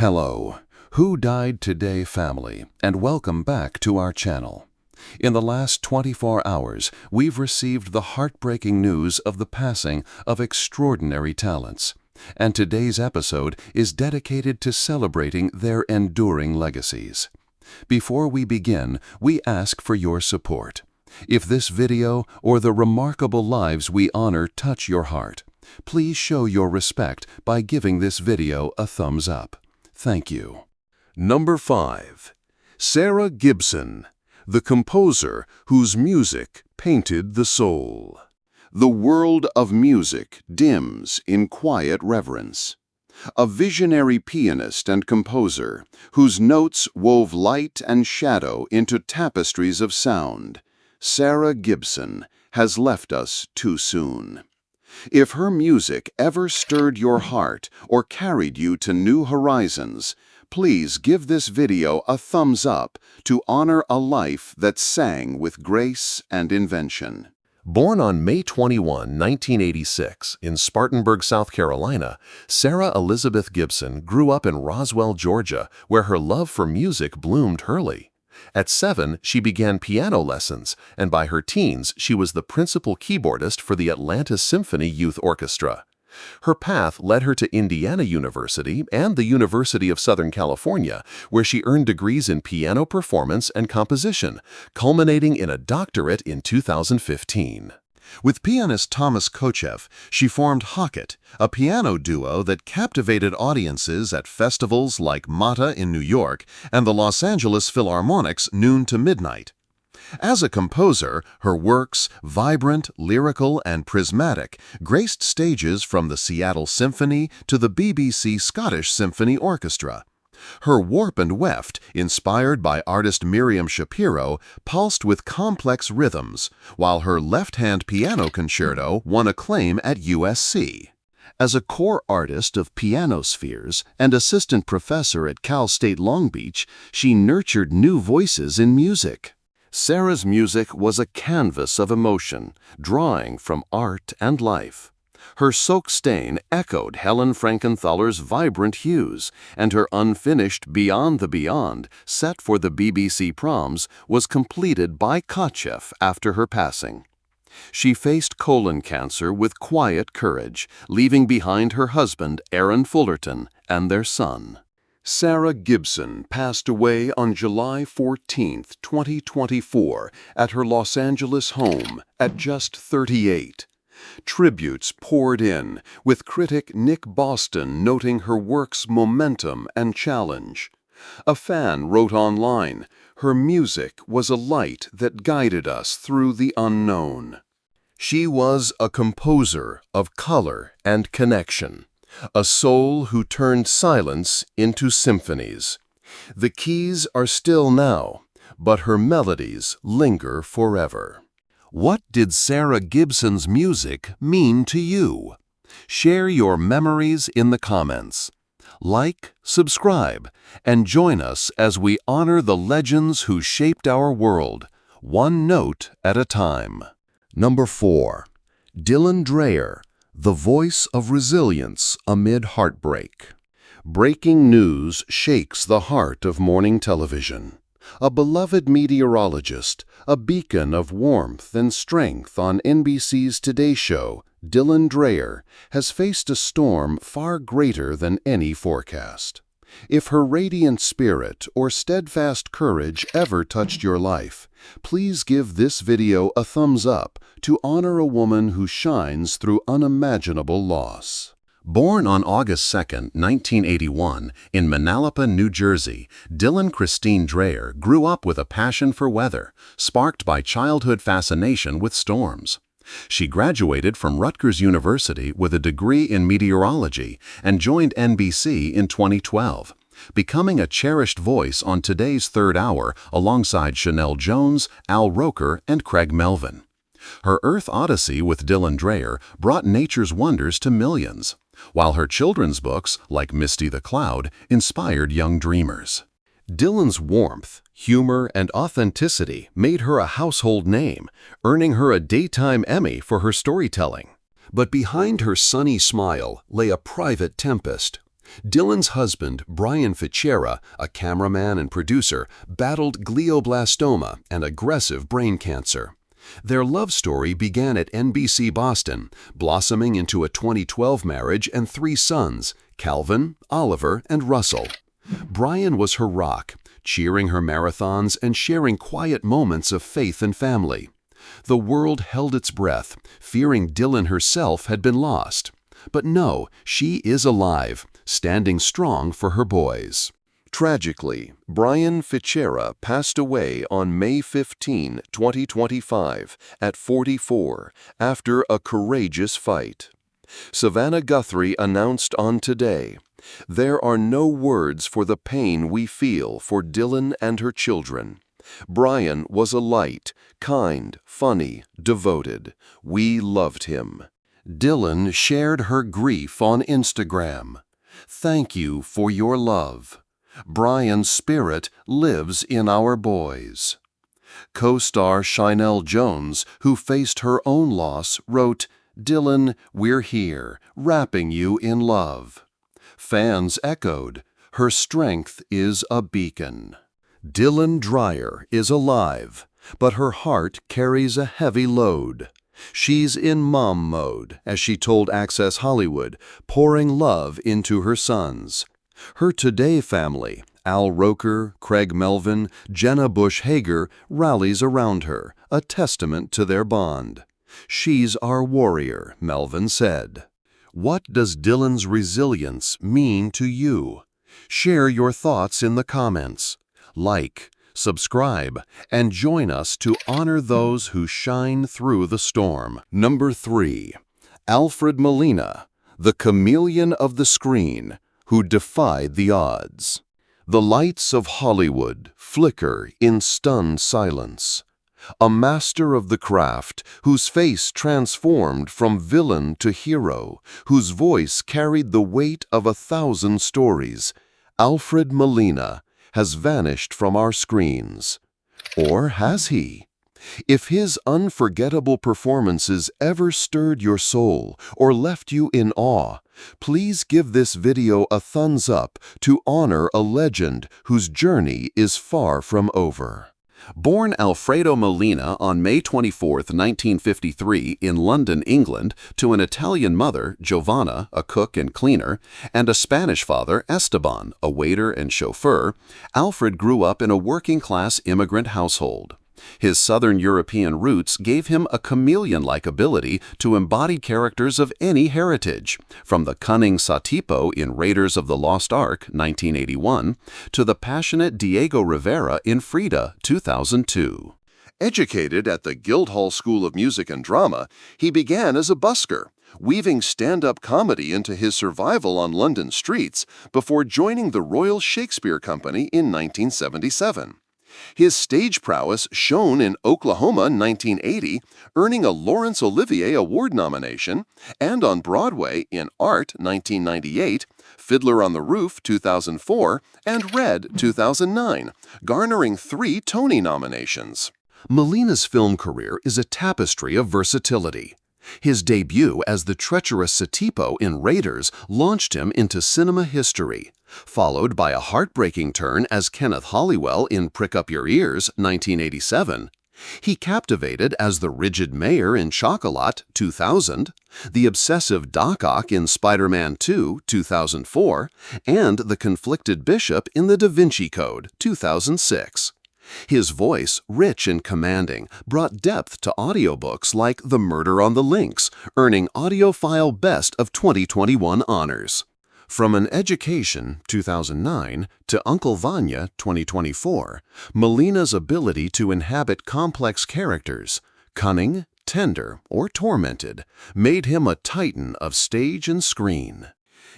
Hello, Who Died Today family, and welcome back to our channel. In the last 24 hours, we've received the heartbreaking news of the passing of extraordinary talents, and today's episode is dedicated to celebrating their enduring legacies. Before we begin, we ask for your support. If this video or the remarkable lives we honor touch your heart, please show your respect by giving this video a thumbs up. Thank you. Number 5. Sarah Gibson, the composer whose music painted the soul. The world of music dims in quiet reverence. A visionary pianist and composer whose notes wove light and shadow into tapestries of sound, Sarah Gibson has left us too soon. If her music ever stirred your heart or carried you to new horizons, please give this video a thumbs up to honor a life that sang with grace and invention. Born on May 21, 1986, in Spartanburg, South Carolina, Sarah Elizabeth Gibson grew up in Roswell, Georgia, where her love for music bloomed early. At 7, she began piano lessons, and by her teens, she was the principal keyboardist for the Atlanta Symphony Youth Orchestra. Her path led her to Indiana University and the University of Southern California, where she earned degrees in piano performance and composition, culminating in a doctorate in 2015. With pianist Thomas Kochev, she formed Hocket, a piano duo that captivated audiences at festivals like MATA in New York and the Los Angeles Philharmonic's Noon to Midnight. As a composer, her works, vibrant, lyrical, and prismatic, graced stages from the Seattle Symphony to the BBC Scottish Symphony Orchestra. Her warp and weft, inspired by artist Miriam Shapiro, pulsed with complex rhythms, while her left-hand piano concerto won acclaim at USC. As a core artist of piano spheres and assistant professor at Cal State Long Beach, she nurtured new voices in music. Sarah's music was a canvas of emotion, drawing from art and life. Her Soak Stain echoed Helen Frankenthaler's vibrant hues, and her unfinished Beyond the Beyond, set for the BBC Proms, was completed by Kochev after her passing. She faced colon cancer with quiet courage, leaving behind her husband, Aaron Fullerton, and their son. Sarah Gibson passed away on July 14, 2024, at her Los Angeles home at just 38. Tributes poured in, with critic Nick Boston noting her work's momentum and challenge. A fan wrote online, "Her music was a light that guided us through the unknown." She was a composer of color and connection, a soul who turned silence into symphonies. The keys are still now, but her melodies linger forever. What did Sarah Gibson's music mean to you? Share your memories in the comments. Like, subscribe, and join us as we honor the legends who shaped our world, one note at a time. Number 4. Dylan Dreyer, the voice of resilience amid heartbreak. Breaking news shakes the heart of morning television. A beloved meteorologist, a beacon of warmth and strength on NBC's Today Show, Dylan Dreyer, has faced a storm far greater than any forecast. If her radiant spirit or steadfast courage ever touched your life, please give this video a thumbs up to honor a woman who shines through unimaginable loss. Born on August 2, 1981, in Manalapan, New Jersey, Dylan Christine Dreyer grew up with a passion for weather, sparked by childhood fascination with storms. She graduated from Rutgers University with a degree in meteorology and joined NBC in 2012, becoming a cherished voice on Today's Third Hour alongside Chanel Jones, Al Roker, and Craig Melvin. Her Earth Odyssey with Dylan Dreyer brought nature's wonders to millions, while her children's books, like Misty the Cloud, inspired young dreamers. Dylan's warmth, humor, and authenticity made her a household name, earning her a Daytime Emmy for her storytelling. But behind her sunny smile lay a private tempest. Dylan's husband, Brian Fichera, a cameraman and producer, battled glioblastoma and aggressive brain cancer. Their love story began at NBC Boston, blossoming into a 2012 marriage and 3 sons, Calvin, Oliver, and Russell. Brian was her rock, cheering her marathons and sharing quiet moments of faith and family. The world held its breath, fearing Dylan herself had been lost. But no, she is alive, standing strong for her boys. Tragically, Brian Fichera passed away on May 15, 2025, at 44, after a courageous fight. Savannah Guthrie announced on Today, "There are no words for the pain we feel for Dylan and her children. Brian was a light, kind, funny, devoted. We loved him." Dylan shared her grief on Instagram. "Thank you for your love. Brian's spirit lives in our boys." Co-star Shinelle Jones, who faced her own loss, wrote, "Dylan, we're here, wrapping you in love." Fans echoed, "Her strength is a beacon." Dylan Dreyer is alive, but her heart carries a heavy load. She's in mom mode, as she told Access Hollywood, pouring love into her sons. Her Today family, Al Roker, Craig Melvin, Jenna Bush Hager, rallies around her, a testament to their bond. "She's our warrior," Melvin said. What does Dylan's resilience mean to you? Share your thoughts in the comments. Like, subscribe, and join us to honor those who shine through the storm. Number 3. Alfred Molina, the chameleon of the screen, who defied the odds. The lights of Hollywood flicker in stunned silence. A master of the craft, whose face transformed from villain to hero, whose voice carried the weight of 1,000 stories, Alfred Molina has vanished from our screens. Or has he? If his unforgettable performances ever stirred your soul or left you in awe, please give this video a thumbs up to honor a legend whose journey is far from over. Born Alfredo Molina on May 24, 1953, in London, England, to an Italian mother, Giovanna, a cook and cleaner, and a Spanish father, Esteban, a waiter and chauffeur, Alfred grew up in a working-class immigrant household. His Southern European roots gave him a chameleon-like ability to embody characters of any heritage, from the cunning Satipo in Raiders of the Lost Ark, 1981, to the passionate Diego Rivera in Frida, 2002. Educated at the Guildhall School of Music and Drama, he began as a busker, weaving stand-up comedy into his survival on London streets before joining the Royal Shakespeare Company in 1977. His stage prowess shone in Oklahoma 1980, earning a Laurence Olivier Award nomination, and on Broadway in Art 1998, Fiddler on the Roof 2004, and Red 2009, garnering 3 Tony nominations. Molina's film career is a tapestry of versatility. His debut as the treacherous Satipo in Raiders launched him into cinema history, followed by a heartbreaking turn as Kenneth Halliwell in Prick Up Your Ears, 1987. He captivated as the rigid mayor in Chocolat, 2000, the obsessive Doc Ock in Spider-Man 2, 2004, and the conflicted bishop in The Da Vinci Code, 2006. His voice, rich and commanding, brought depth to audiobooks like The Murder on the Links, earning Audiophile Best of 2021 honors. From An Education, 2009, to Uncle Vanya, 2024, Molina's ability to inhabit complex characters, cunning, tender, or tormented, made him a titan of stage and screen.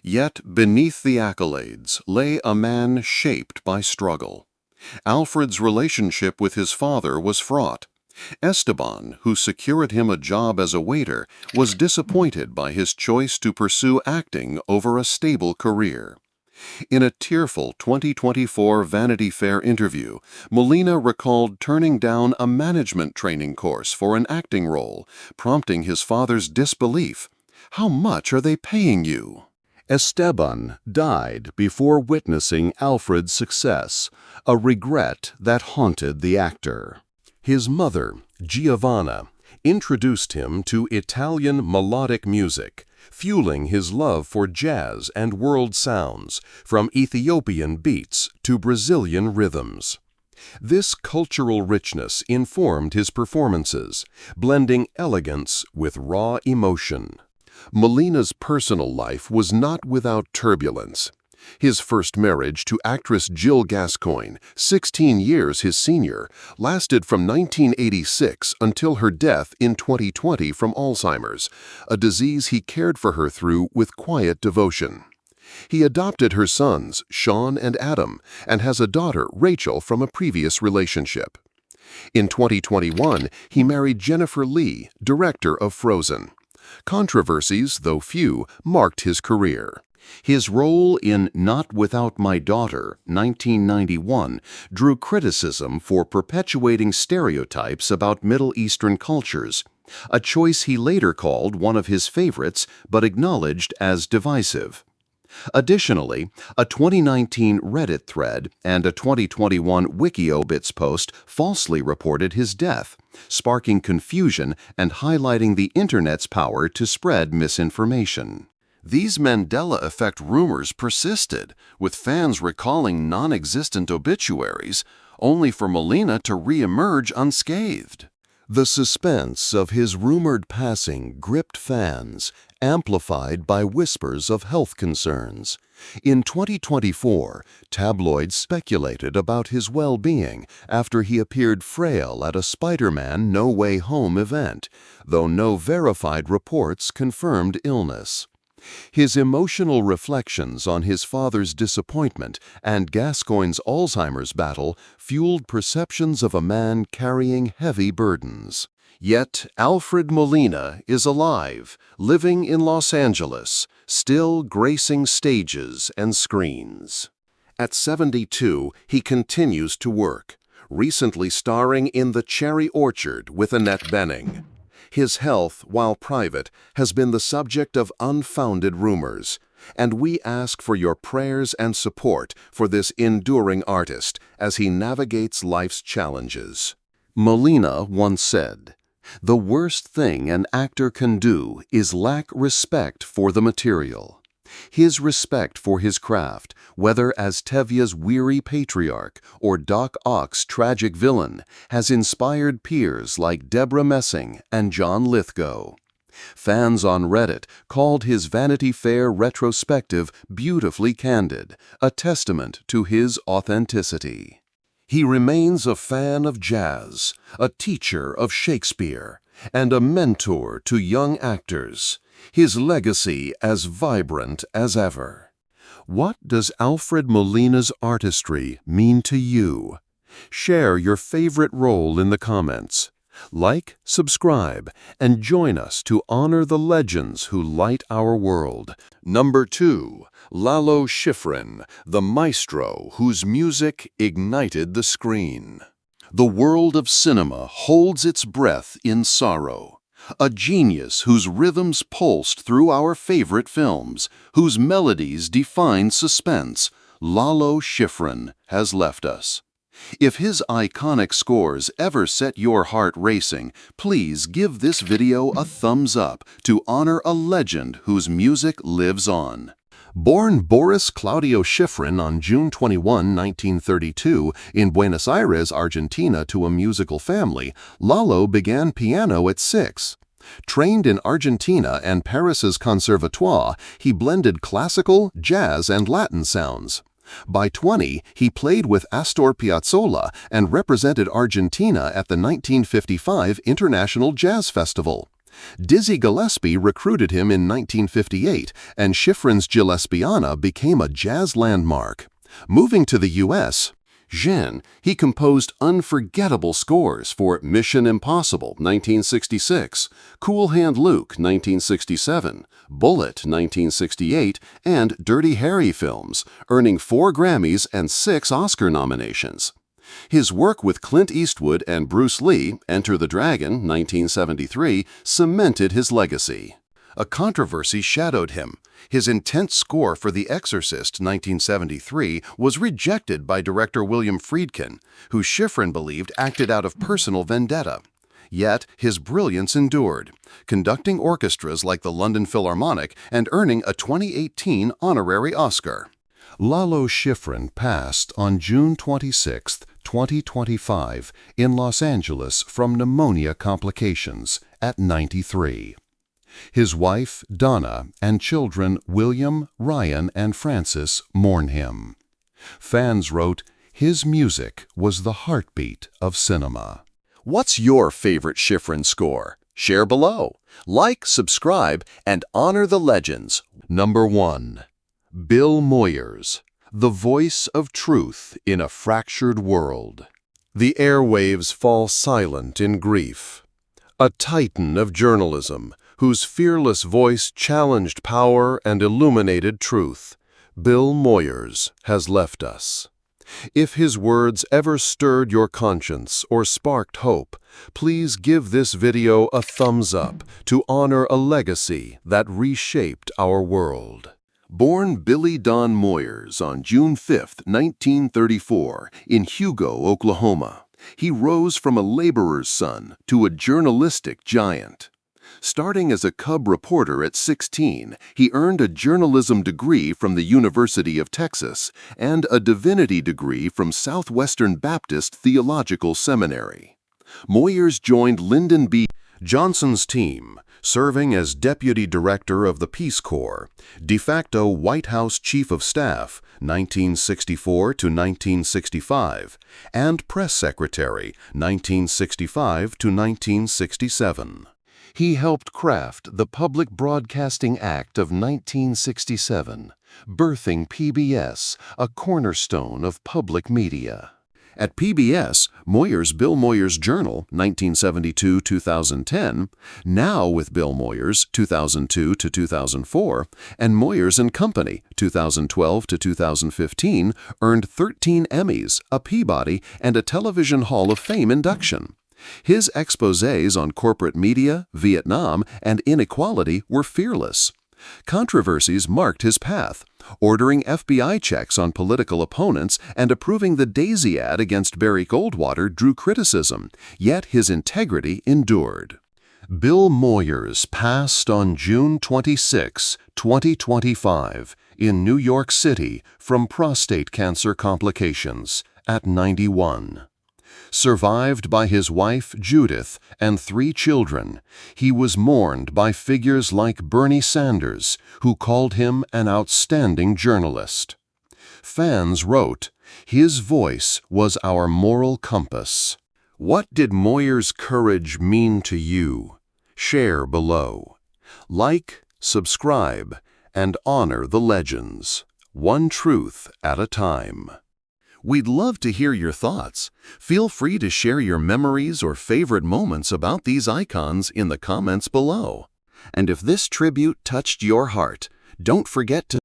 Yet beneath the accolades lay a man shaped by struggle. Alfred's relationship with his father was fraught. Esteban, who secured him a job as a waiter, was disappointed by his choice to pursue acting over a stable career. In a tearful 2024 Vanity Fair interview, Molina recalled turning down a management training course for an acting role, prompting his father's disbelief. "How much are they paying you?" Esteban died before witnessing Alfred's success, a regret that haunted the actor. His mother, Giovanna, introduced him to Italian melodic music, fueling his love for jazz and world sounds, from Ethiopian beats to Brazilian rhythms. This cultural richness informed his performances, blending elegance with raw emotion. Molina's personal life was not without turbulence. His first marriage to actress Jill Gascoigne, 16 years his senior, lasted from 1986 until her death in 2020 from Alzheimer's, a disease he cared for her through with quiet devotion. He adopted her sons, Sean and Adam, and has a daughter, Rachel, from a previous relationship. In 2021, he married Jennifer Lee, director of Frozen. Controversies, though few, marked his career. His role in Not Without My Daughter, 1991, drew criticism for perpetuating stereotypes about Middle Eastern cultures, a choice he later called one of his favorites but acknowledged as divisive. Additionally, a 2019 Reddit thread and a 2021 WikiObits post falsely reported his death, sparking confusion and highlighting the Internet's power to spread misinformation. These Mandela effect rumors persisted, with fans recalling non-existent obituaries, only for Molina to re-emerge unscathed. The suspense of his rumored passing gripped fans, amplified by whispers of health concerns. In 2024, tabloids speculated about his well-being after he appeared frail at a Spider-Man No Way Home event, though no verified reports confirmed illness. His emotional reflections on his father's disappointment and Gascoigne's Alzheimer's battle fueled perceptions of a man carrying heavy burdens. Yet Alfred Molina is alive, living in Los Angeles, still gracing stages and screens. At 72, he continues to work, recently starring in The Cherry Orchard with Annette Bening. His health, while private, has been the subject of unfounded rumors, and we ask for your prayers and support for this enduring artist as he navigates life's challenges. Molina once said, "The worst thing an actor can do is lack respect for the material." His respect for his craft, whether as Tevia's weary patriarch or Doc Ock's tragic villain, has inspired peers like Deborah Messing and John Lithgow. Fans on Reddit called his Vanity Fair retrospective beautifully candid, a testament to his authenticity. He remains a fan of jazz, a teacher of Shakespeare, and a mentor to young actors, his legacy as vibrant as ever. What does Alfred Molina's artistry mean to you? Share your favorite role in the comments. Like, subscribe, and join us to honor the legends who light our world. Number 2. Lalo Schifrin, the maestro whose music ignited the screen. The world of cinema holds its breath in sorrow. A genius whose rhythms pulsed through our favorite films, whose melodies defined suspense, Lalo Schifrin has left us. If his iconic scores ever set your heart racing, please give this video a thumbs up to honor a legend whose music lives on. Born Boris Claudio Schifrin on June 21, 1932, in Buenos Aires, Argentina, to a musical family, Lalo began piano at 6. Trained in Argentina and Paris's Conservatoire, he blended classical, jazz, and Latin sounds. By 20, he played with Astor Piazzolla and represented Argentina at the 1955 International Jazz Festival. Dizzy Gillespie recruited him in 1958, and Schifrin's Gillespiana became a jazz landmark. Moving to the U.S., he composed unforgettable scores for Mission Impossible, 1966, Cool Hand Luke, 1967, Bullet, 1968, and Dirty Harry films, earning 4 Grammys and 6 Oscar nominations. His work with Clint Eastwood and Bruce Lee, Enter the Dragon, 1973, cemented his legacy. A controversy shadowed him. His intense score for The Exorcist, 1973, was rejected by director William Friedkin, who Schifrin believed acted out of personal vendetta. Yet his brilliance endured, conducting orchestras like the London Philharmonic and earning a 2018 honorary Oscar. Lalo Schifrin passed on June 26, 2025, in Los Angeles from pneumonia complications at 93. His wife, Donna, and children William, Ryan, and Francis mourn him. Fans wrote, "His music was the heartbeat of cinema." What's your favorite Schifrin score? Share below. Like, subscribe, and honor the legends. Number 1. Bill Moyers, the voice of truth in a fractured world. The airwaves fall silent in grief. A titan of journalism, whose fearless voice challenged power and illuminated truth, Bill Moyers has left us. If his words ever stirred your conscience or sparked hope, please give this video a thumbs up to honor a legacy that reshaped our world. Born Billy Don Moyers on June 5, 1934, in Hugo, Oklahoma, he rose from a laborer's son to a journalistic giant. Starting as a cub reporter at 16, he earned a journalism degree from the University of Texas and a divinity degree from Southwestern Baptist Theological Seminary. Moyers joined Lyndon B. Johnson's team, serving as Deputy Director of the Peace Corps, de facto White House Chief of Staff, 1964 to 1965, and Press Secretary, 1965 to 1967. He helped craft the Public Broadcasting Act of 1967, birthing PBS, a cornerstone of public media. At PBS, Moyers' Bill Moyers Journal, 1972-2010, Now with Bill Moyers, 2002 to 2004, and Moyers and Company, 2012 to 2015, earned 13 Emmys, a Peabody, and a Television Hall of Fame induction. His exposés on corporate media, Vietnam, and inequality were fearless. Controversies marked his path, ordering FBI checks on political opponents and approving the Daisy ad against Barry Goldwater drew criticism, yet his integrity endured. Bill Moyers passed on June 26, 2025, in New York City from prostate cancer complications at 91. Survived by his wife, Judith, and 3 children, he was mourned by figures like Bernie Sanders, who called him an outstanding journalist. Fans wrote, "His voice was our moral compass." What did Moyers' courage mean to you? Share below. Like, subscribe, and honor the legends, one truth at a time. We'd love to hear your thoughts. Feel free to share your memories or favorite moments about these icons in the comments below. And if this tribute touched your heart, don't forget to